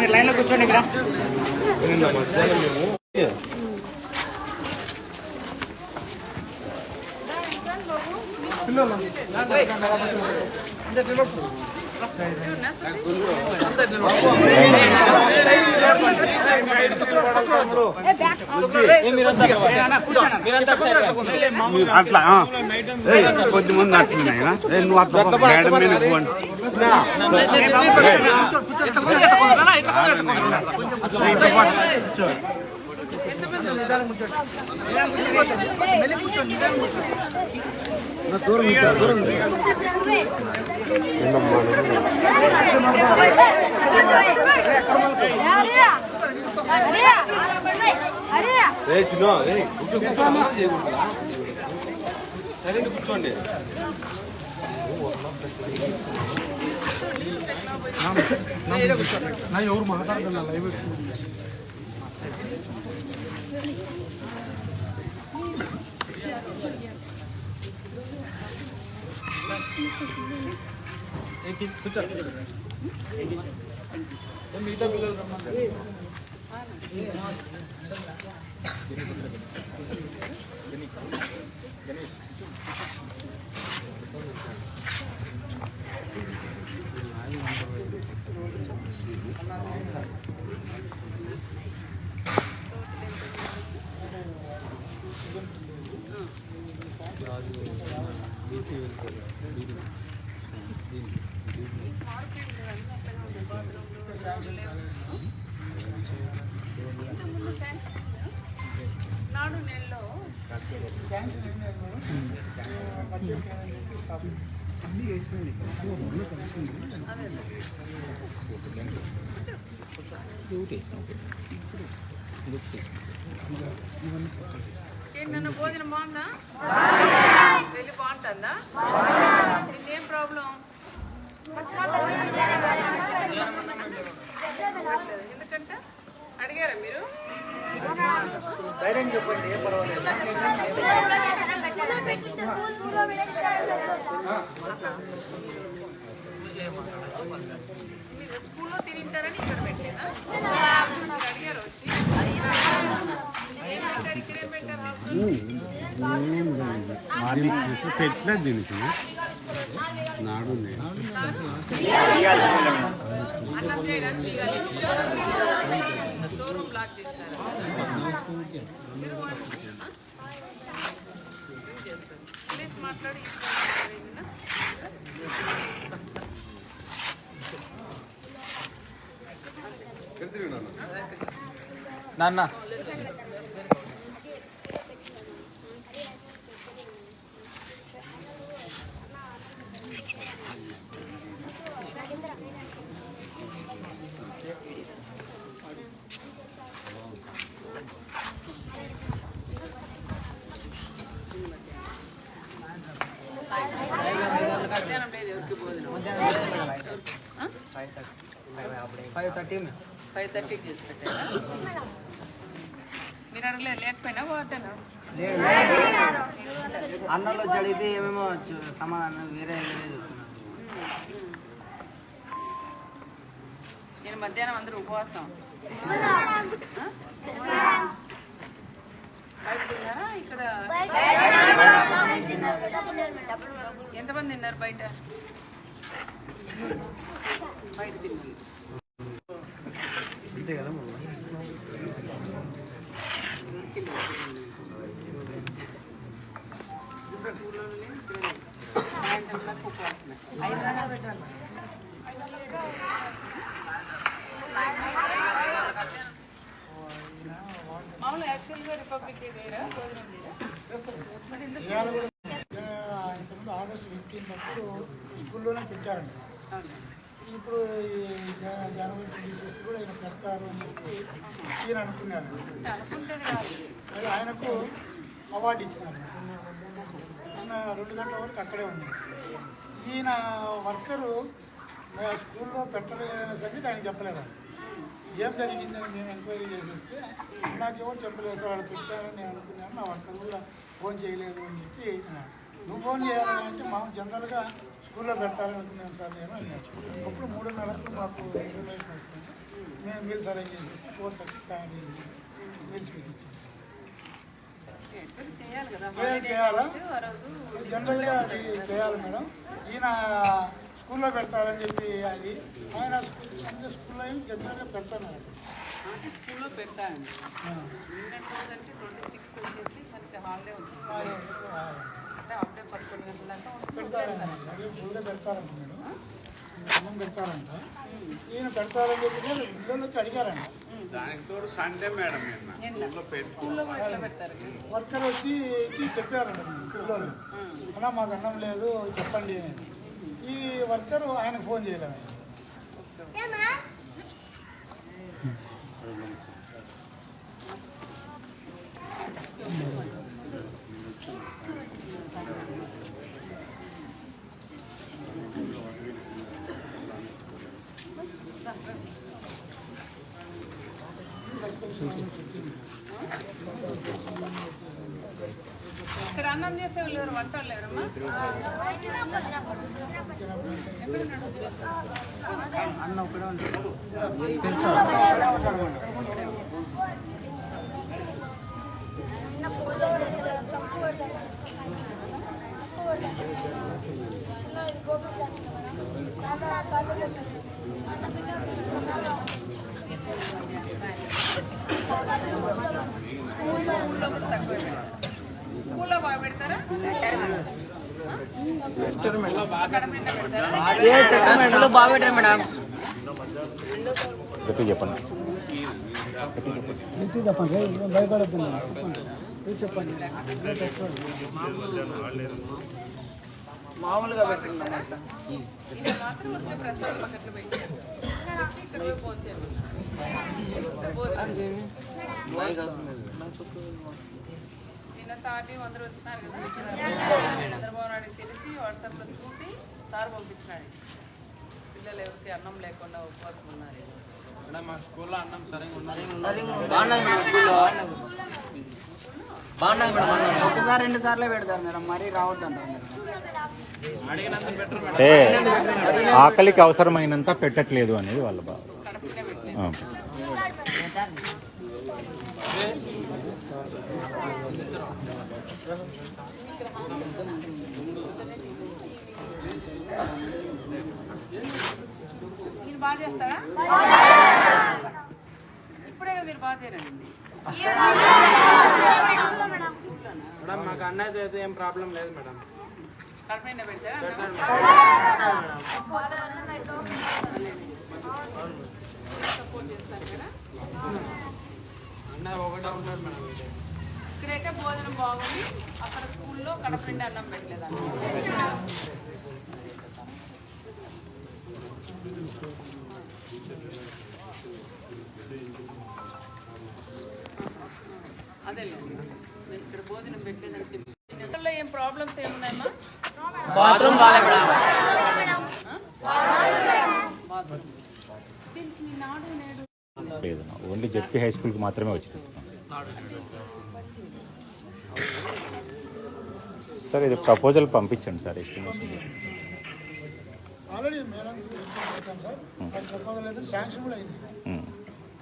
మీరు లైన్లో కూర్చోండి ఇక్కడ. అట్లా కొద్దిమంది అట్లున్నాయి నువ్వు అట్లా మేడం మీద దూరం కూర్చోండి. ఎవరు మాట్లాడుతున్నా లైవ్ మిగతా పిల్లలు రమ్మంటారు. నన్ను భోజనం బాగుందా? వెళ్ళి బాగుంటుందా? ఇంకేం ప్రాబ్లం? ఎందుకంటే అడిగారా మీరు? ధైర్యం చెప్పండి, ఏం పర్వాలేదు. మీరు స్కూల్లో తింటారని ఇక్కడ పెట్టలేదా? అడిగారు వచ్చి ఇక్కడ ఏం పెట్టారు? పెట్టలేదు దీనికి నాడు అన్నం చేయడానికి షోరూమ్ బ్లాక్ చేసినారు. ప్లీజ్ మాట్లాడి నాన్న మధ్యాహ్నం లేదు ఎవరికి భోజనం? 5:30కి చేసి పెట్టారా? మీరు అడగలే లేకపోయినా వాటేనా? అన్నంలో చదివితే ఏమేమో సమాధానం వేరే నేను మధ్యాహ్నం అందరూ ఉపవాసం ఇక్కడ ఎంతమంది తిన్నారు? బయట బయట తిన్నారు అంతే కదా. మామూలు యాక్చువల్గా రిపబ్లిక్ డే భోజనం ఇంతకుముందు ఆగస్టు 15 అప్పుడు స్కూల్లోనే పెట్టారండి. ఇప్పుడు జనవరి 26 కూడా ఆయన పెడతారు అని చెప్పి ఈయన అనుకున్నారు. ఆయనకు అవార్డు ఇచ్చినారు. 2 గంటల వరకు అక్కడే ఉన్నాడు. ఈయన వర్కరు స్కూల్లో పెట్టలేదనే సంగతి ఆయన చెప్పలేదండి. ఏం జరిగిందని మేము ఎంక్వైరీ చేసేస్తే నాకు ఎవరు చెప్పలేదు సార్, వాళ్ళు పెట్టారని నేను అనుకున్నాను, నా వర్కర్ కూడా ఫోన్ చేయలేదు అని చెప్పి నువ్వు ఫోన్ చేయాలని అంటే మాకు జనరల్గా స్కూల్లో పెట్టాలని అనుకున్నాను సార్ నేను అన్నాను. అప్పుడు 3:30కు మాకు ఇన్ఫర్మేషన్ వస్తుంది. మేము మీల్స్ అరేంజ్ చేసేసి 4:30 తయారు చేసి మీల్స్ పెట్టించాం. చేయాలా జనరల్గా అది చేయాలి మేడం. ఈయన స్కూల్లో పెడతారని చెప్పి అది ఆయన సండే స్కూల్లో జనరల్గా పెడతాను స్కూల్లో పెడతానండి. నిన్నటి రోజు అంటే 26th వచ్చేసి మనకి హాలిడే ఉంటుంది. అంటే అప్పుడే 11 గంటల దాకా పెడతారండి. అదే ఫుల్గా పెడతారంట మేడం, అన్నం పెడతారంట. ఈయన పెడతారని చెప్పి పిల్లలు వచ్చి అడిగారంట. దానికి తోడు సండే మేడం స్కూల్లో కూడా ఎట్లా పెడతారు? వర్కర్ వచ్చి చెప్పారంట పిల్లలు, అన్నా మాకు అన్నం లేదు చెప్పండి అని. ఈ వర్కర్ ఆయనకు ఫోన్ చేయలేదండి. ఇక్కడ అన్నం చేసే వాళ్ళు ఎవరు, వంట వాళ్ళు ఎవరమ్మా? అన్న ఒకడే ఉంటాడు. స్కూల్లో కూడా తక్కువ పెడతారు. స్కూల్లో బాగా పెడతారా? స్కూల్లో బాగా పెట్టారు మేడం. చెప్పండి భయపడద్దు చెప్పండి. మామూలుగా పెట్టండి. ఇది మాత్రం వచ్చే ప్రసాదం పక్కన పెట్టి ఇక్కడ పోయి పోంచేయాలి. నిన్న తాటి అందరూ వచ్చినారు కదా, చంద్రబాబు నాయుడు తెలిసి వాట్సాప్లో చూసి సార్ పంపించినాడు. పిల్లలు ఎవరికి అన్నం లేకుండా ఉపవాసం ఉన్నారు. మా స్కూల్లో అన్నం సరిగ్గా ఉన్నది. బాగున్నది మేడం, స్కూల్లో బాగున్నది మేడం. ఒకసారి 2 సార్లే పెడతారు మేడం, మరీ రావద్దు అంటారు మేడం. అంటే ఆకలికి అవసరమైనంత పెట్టట్లేదు అనేది వాళ్ళ బాధ. కడుపునే పెట్టలేదు. మీరు బాగా చేస్తారా? ఇప్పుడే మీరు బాగా చేయరండి. మేడం మాకు అన్నది అయితే ఏం ప్రాబ్లం లేదు మేడం. కడుపు నిండా పెడతారా? సపోర్ట్ చేస్తారు కదా. అన్న ఒకటే ఉంటాడు మేడం. ఇక్కడైతే భోజనం బాగుంది, అక్కడ స్కూల్లో కడుపు నిండా అన్నం పెట్టలేదండి. అదేలేండి, ఇక్కడ భోజనం పెట్టలేదని చెప్పి. ఇంట్లో ఏం ప్రాబ్లమ్స్ ఏమున్నాయమ్మా? బాత్రూమ్ బాగా మేడం. దీనికి నాడు నేడు లేదు, ఓన్లీ జెడ్పీ హై స్కూల్కి మాత్రమే వచ్చింది సార్. ఇది ప్రపోజల్ పంపించండి సార్, ఎస్టిమేషన్. ఆల్రెడీ మేడం చెప్పాం సార్, అది చెప్పగలేదు, శాంక్షన్ కూడా అయింది సార్.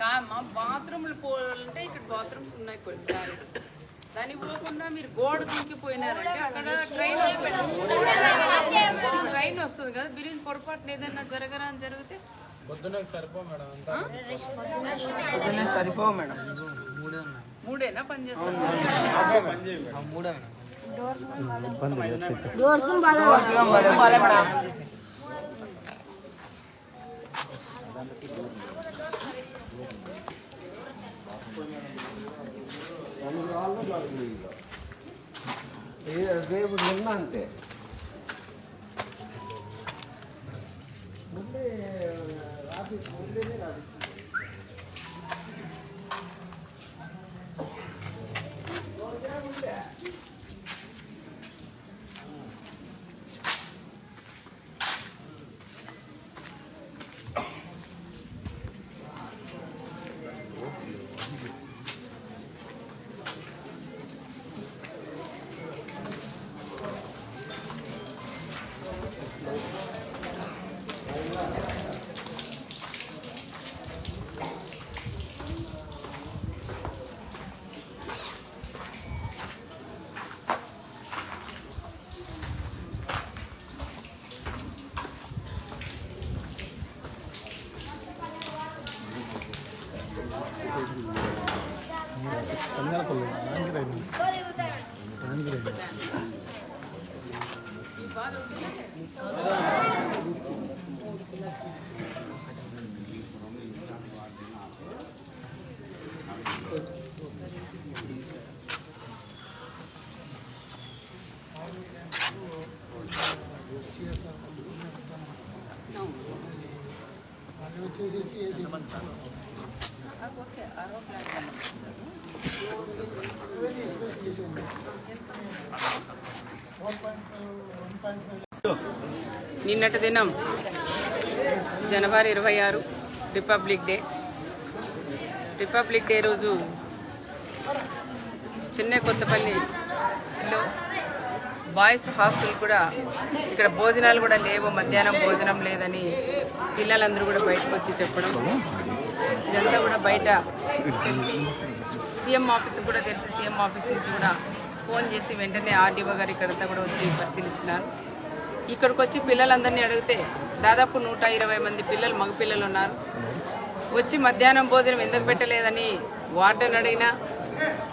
కాదమ్మా, బాత్రూమ్లు పోవాలంటే ఇక్కడ బాత్రూమ్స్ ఉన్నాయి కొన్ని. దానికి పోకుండా మీరు గోడ దూకిపోయినారంటే అక్కడ ట్రైన్ వస్తుంది. ట్రైన్ వస్తుంది కదా, బిర్యానీ పొరపాటున ఏదైనా జరగరాని జరిగితే పొద్దున్న సరిపో మేడం. సరిపోవు మేడం. మూడేనా పని చేస్తాను? మూడే బాగా మేడం. రేపు నిన్న అంతే ముందే ఆఫీస్ ముందేనే రాదు. వాళ్ళు వచ్చేసేసి వేసి ఓకే ఆరో ప్లాన్ చేసేయండి 1.5 నిన్నటి దినం జనవరి 26 రిపబ్లిక్ డే రోజు చెన్నై కొత్తపల్లిలో బాయ్స్ హాస్టల్ కూడా ఇక్కడ భోజనాలు కూడా లేవు, మధ్యాహ్నం భోజనం లేదని పిల్లలందరూ కూడా బయటకు వచ్చి చెప్పడం, ఇదంతా కూడా బయట తెలిసి సీఎం ఆఫీస్కి కూడా తెలిసి సీఎం ఆఫీస్ నుంచి కూడా ఫోన్ చేసి వెంటనే ఆర్డీఓ గారు ఇక్కడంతా కూడా వచ్చి పరిశీలించినారు. ఇక్కడికి వచ్చి పిల్లలందరినీ అడిగితే దాదాపు 120 మంది పిల్లలు మగపిల్లలు ఉన్నారు. వచ్చి మధ్యాహ్నం భోజనం ఎందుకు పెట్టలేదని వార్డెన్ అడిగినా,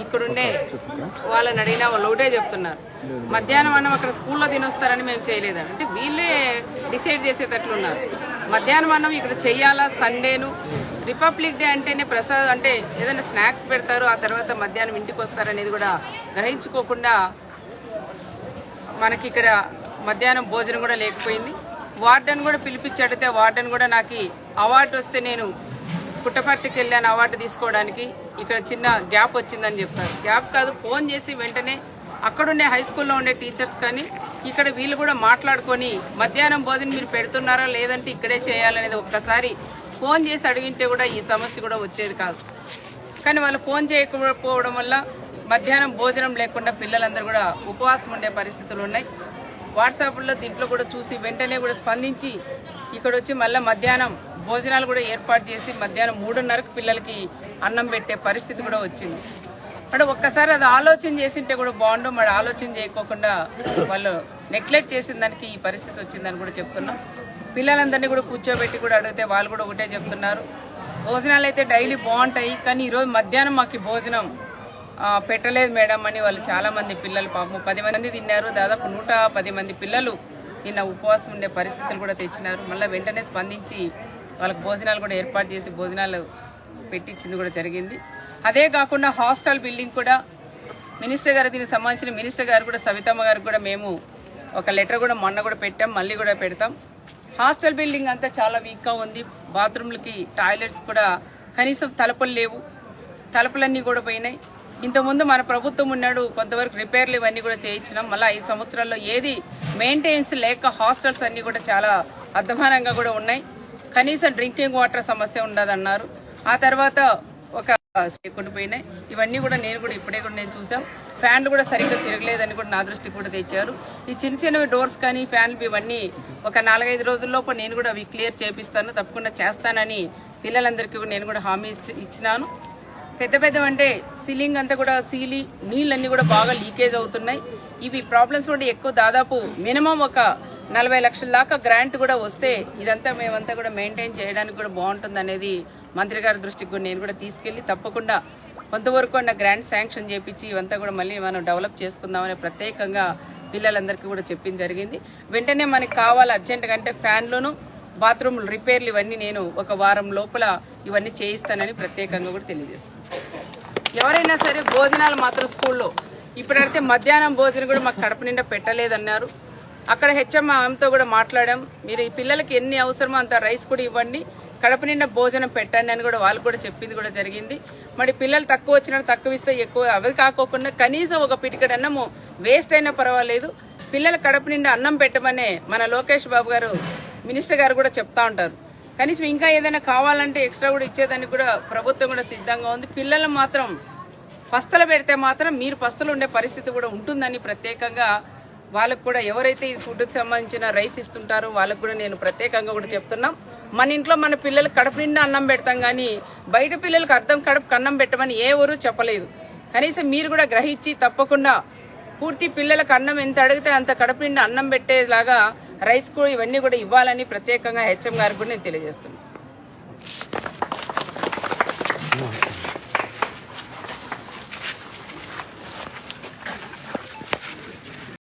ఇక్కడుండే వాళ్ళని అడిగినా వాళ్ళు ఒకటే చెప్తున్నారు, మధ్యాహ్నం అన్నం అక్కడ స్కూల్లో తినొస్తారని మేము చేయలేదని. అంటే వీళ్ళే డిసైడ్ చేసేటట్లున్నారు. మధ్యాహ్నం అన్నం ఇక్కడ చెయ్యాలా, సండేను రిపబ్లిక్ డే అంటేనే ప్రసాదం అంటే ఏదైనా స్నాక్స్ పెడతారు, ఆ తర్వాత మధ్యాహ్నం ఇంటికి వస్తారనేది కూడా గ్రహించుకోకుండా మనకి ఇక్కడ మధ్యాహ్నం భోజనం కూడా లేకపోయింది. వార్డెన్ కూడా పిలిపించి అడిగితే వార్డెన్ కూడా నాకు అవార్డు వస్తే నేను పుట్టపర్తికి వెళ్ళాను అవార్డు తీసుకోవడానికి, ఇక్కడ చిన్న గ్యాప్ వచ్చిందని చెప్తారు. గ్యాప్ కాదు, ఫోన్ చేసి వెంటనే అక్కడుండే హై స్కూల్లో ఉండే టీచర్స్ కానీ ఇక్కడ వీళ్ళు కూడా మాట్లాడుకొని మధ్యాహ్నం భోజనం మీరు పెడుతున్నారా లేదంటే ఇక్కడే చేయాలనేది ఒక్కసారి ఫోన్ చేసి అడిగింటే కూడా ఈ సమస్య కూడా వచ్చేది కాదు. కానీ వాళ్ళు ఫోన్ చేయకపోవడం వల్ల మధ్యాహ్నం భోజనం లేకుండా పిల్లలందరూ కూడా ఉపవాసం ఉండే పరిస్థితులు ఉన్నాయి. వాట్సాప్లో దీంట్లో కూడా చూసి వెంటనే కూడా స్పందించి ఇక్కడ వచ్చి మళ్ళీ మధ్యాహ్నం భోజనాలు కూడా ఏర్పాటు చేసి మధ్యాహ్నం 3:30కు పిల్లలకి అన్నం పెట్టే పరిస్థితి కూడా వచ్చింది. అంటే ఒక్కసారి అది ఆలోచన చేసింటే కూడా బాగుండు, మరి ఆలోచన చేయకోకుండా వాళ్ళు నెగ్లెక్ట్ చేసిన దానికి ఈ పరిస్థితి వచ్చిందని కూడా చెప్తున్నాం. పిల్లలందరినీ కూడా కూర్చోబెట్టి కూడా అడిగితే వాళ్ళు కూడా ఒకటే చెప్తున్నారు, భోజనాలు అయితే డైలీ బాగుంటాయి కానీ ఈరోజు మధ్యాహ్నం మాకు భోజనం పెట్టలేదు మేడం అని వాళ్ళు చాలామంది పిల్లలు పాపం 10 మంది తిన్నారు. దాదాపు 110 మంది పిల్లలు నిన్న ఉపవాసం ఉండే పరిస్థితులు కూడా తెచ్చినారు. మళ్ళీ వెంటనే స్పందించి వాళ్ళకి భోజనాలు కూడా ఏర్పాటు చేసి భోజనాలు పెట్టించింది కూడా జరిగింది. అదే కాకుండా హాస్టల్ బిల్డింగ్ కూడా మినిస్టర్ గారు దీనికి సంబంధించిన మినిస్టర్ గారు కూడా సవితమ్మ గారికి కూడా మేము ఒక లెటర్ కూడా మొన్న కూడా పెట్టాం, మళ్ళీ కూడా పెడతాం. హాస్టల్ బిల్డింగ్ అంతా చాలా వీక్గా ఉంది. బాత్రూమ్లకి టాయిలెట్స్ కూడా కనీసం తలుపులు లేవు, తలుపులన్నీ కూడా పోయినాయి. ఇంతకుముందు మన ప్రభుత్వం ఉన్నాడు కొంతవరకు రిపేర్లు ఇవన్నీ కూడా చేయించినాం. మళ్ళీ 5 సంవత్సరాల్లో ఏది మెయింటెనెన్స్ లేక హాస్టల్స్ అన్నీ కూడా చాలా అధ్వానంగా కూడా ఉన్నాయి. కనీసం డ్రింకింగ్ వాటర్ సమస్య ఉండదన్నారు. ఆ తర్వాత ఒక పోయినాయి. ఇవన్నీ కూడా నేను కూడా ఇప్పుడే కూడా నేను చూసాం. ఫ్యాన్లు కూడా సరిగ్గా తిరగలేదని కూడా నా దృష్టికి కూడా తెచ్చారు. ఈ చిన్న చిన్నవి డోర్స్ కానీ ఫ్యాన్లు ఇవన్నీ ఒక 4-5 రోజుల్లోపు నేను కూడా అవి క్లియర్ చేపిస్తాను, తప్పకుండా చేస్తానని పిల్లలందరికీ నేను కూడా హామీ ఇచ్చినాను. పెద్ద అంటే సీలింగ్ అంతా కూడా సీలి నీళ్ళన్నీ కూడా బాగా లీకేజ్ అవుతున్నాయి. ఇవి ప్రాబ్లమ్స్ కూడా ఎక్కువ, దాదాపు మినిమం ఒక 40 లక్షల దాకా గ్రాంట్ కూడా వస్తే ఇదంతా మేమంతా కూడా మెయింటైన్ చేయడానికి కూడా బాగుంటుంది అనేది మంత్రి గారి దృష్టికి కూడా నేను కూడా తీసుకెళ్లి తప్పకుండా కొంతవరకు అన్న గ్రాంట్ శాంక్షన్ చేపించి ఇవంతా కూడా మళ్ళీ మనం డెవలప్ చేసుకుందామని ప్రత్యేకంగా పిల్లలందరికీ కూడా చెప్పింది జరిగింది. వెంటనే మనకి కావాలి అర్జెంటుగా అంటే ఫ్యాన్లోను బాత్రూమ్ రిపేర్లు ఇవన్నీ నేను ఒక వారం లోపల ఇవన్నీ చేయిస్తానని ప్రత్యేకంగా కూడా తెలియజేస్తాను. ఎవరైనా సరే భోజనాలు మాత్రం స్కూల్లో ఇప్పుడైతే మధ్యాహ్నం భోజనం కూడా మాకు కడుపు నిండా పెట్టలేదన్నారు. అక్కడ హెచ్ఎంతో కూడా మాట్లాడాం, మీరు ఈ పిల్లలకి ఎన్ని అవసరమో అంత రైస్ కూడా ఇవ్వండి, కడుపు నిండా భోజనం పెట్టండి అని కూడా వాళ్ళు కూడా చెప్పింది కూడా జరిగింది. మరి పిల్లలు తక్కువ వచ్చినట్టు తక్కువ ఇస్తే ఎక్కువ అవి కాకోకుండా కనీసం ఒక పిటికెడు అన్నము వేస్ట్ అయినా పర్వాలేదు, పిల్లల కడుపు నిండా అన్నం పెట్టమనే మన లోకేష్ బాబు గారు మినిస్టర్ గారు కూడా చెప్తా ఉంటారు. కనీసం ఇంకా ఏదైనా కావాలంటే ఎక్స్ట్రా కూడా ఇచ్చేదానికి కూడా ప్రభుత్వం కూడా సిద్ధంగా ఉంది. పిల్లలు మాత్రం పస్తలు పెడితే మాత్రం మీరు పస్తలు ఉండే పరిస్థితి కూడా ఉంటుందని ప్రత్యేకంగా వాళ్ళకు కూడా ఎవరైతే ఈ ఫుడ్కి సంబంధించిన రైస్ ఇస్తుంటారో వాళ్ళకు కూడా నేను ప్రత్యేకంగా కూడా చెప్తున్నాం. మన ఇంట్లో మన పిల్లలకు కడుపు నిండా అన్నం పెడతాం, కానీ బయట పిల్లలకు కడుపు అన్నం పెట్టమని ఏ ఊరు చెప్పలేదు. కనీసం మీరు కూడా గ్రహించి తప్పకుండా పూర్తి పిల్లలకు అన్నం ఎంత అడిగితే అంత కడుపు నిండా అన్నం పెట్టేలాగా రైస్ కూడా ఇవన్నీ కూడా ఇవ్వాలని ప్రత్యేకంగా హెచ్ఎం గారికి కూడా నేను తెలియజేస్తున్నాను.